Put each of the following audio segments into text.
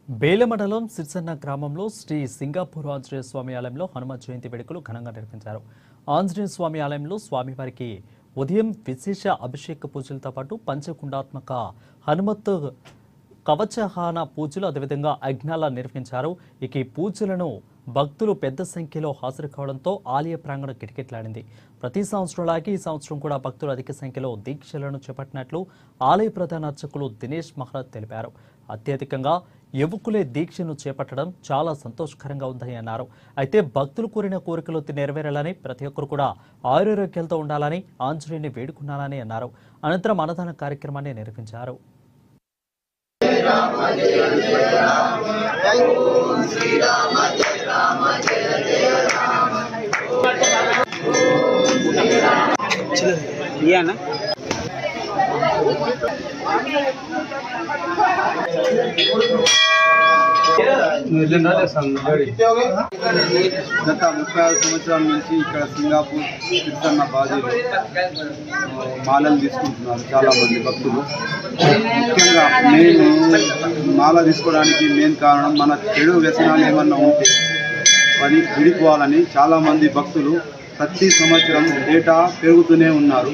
బేల మండలం సిర్సన్న గ్రామంలో శ్రీ సింగాపూర్ ఆంజనేయ స్వామి ఆలయంలో హనుమ జయంతి వేడుకలు ఘనంగా నిర్వహించారు. ఆంజనేయ స్వామి ఆలయంలో స్వామివారికి ఉదయం విశేష అభిషేక పూజలతో పాటు పంచకుండాత్మక హనుమత్ కవచహాన పూజలు అదేవిధంగా యజ్ఞాల నిర్వహించారు. ఇక ఈ పూజలను భక్తులు పెద్ద సంఖ్యలో హాజరు కావడంతో ఆలయ ప్రాంగణం కిటకిటలాడింది. ప్రతి సంవత్సరంలాగే ఈ సంవత్సరం కూడా భక్తులు అధిక సంఖ్యలో దీక్షలను చేపట్టినట్లు ఆలయ ప్రధాన అర్చకులు దినేష్ మహారాజ్ తెలిపారు. అత్యధికంగా యువకులే దీక్షను చేపట్టడం చాలా సంతోషకరంగా ఉందని అన్నారు. అయితే భక్తులు కోరిన కోరికలు నెరవేరాలని, ప్రతి ఒక్కరు కూడా ఆయురారోగ్యాలతో ఉండాలని ఆంజనేయుని వేడుకున్నానని అన్నారు. అనంతరం అన్నదాన కార్యక్రమాన్ని నిర్వహించారు. గత 35 సంవత్సరాల నుంచి ఇక్కడ సింగాపూర్ సిర్సన్న బాజీలో మాలలు తీసుకుంటున్నారు చాలా మంది భక్తులు. ముఖ్యంగా నేను మాల తీసుకోవడానికి మెయిన్ కారణం మన చెడు వ్యసనాలు ఏమన్నా ఉంటే అది విడిపోవాలని చాలామంది భక్తులు ప్రతి సంవత్సరం డేటా పెరుగుతూనే ఉన్నారు.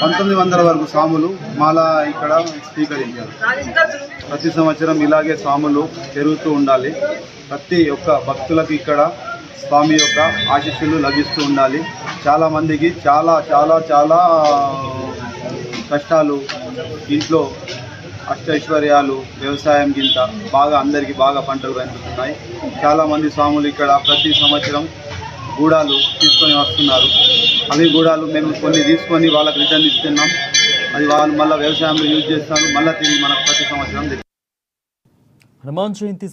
1900 వరకు స్వాములు మాల ఇక్కడ స్వీకరించారు. ప్రతి సంవత్సరం ఇలాగే స్వాములు పెరుగుతూ ఉండాలి. ప్రతి ఒక్క భక్తులకు ఇక్కడ స్వామి యొక్క ఆశీస్సులు లభిస్తూ ఉండాలి. చాలామందికి చాలా చాలా చాలా కష్టాలు, ఇంట్లో అష్టైశ్వర్యాలు, వ్యవసాయం గింత బాగా అందరికీ బాగా పంటలు పండుతున్నాయి. చాలామంది స్వాములు ఇక్కడ ప్రతి సంవత్సరం గూడాలు తీసుకొని వస్తున్నారు. అవి గూడాలు మేము కొన్ని తీసుకొని వాళ్ళకి రిటర్న్ ఇస్తున్నాం. అది వాళ్ళు మళ్ళీ వ్యవసాయంలో యూజ్ చేస్తారు. మళ్ళీ తిరిగి మనకు ప్రతి సంవత్సరం హనుమాన్ జయంతి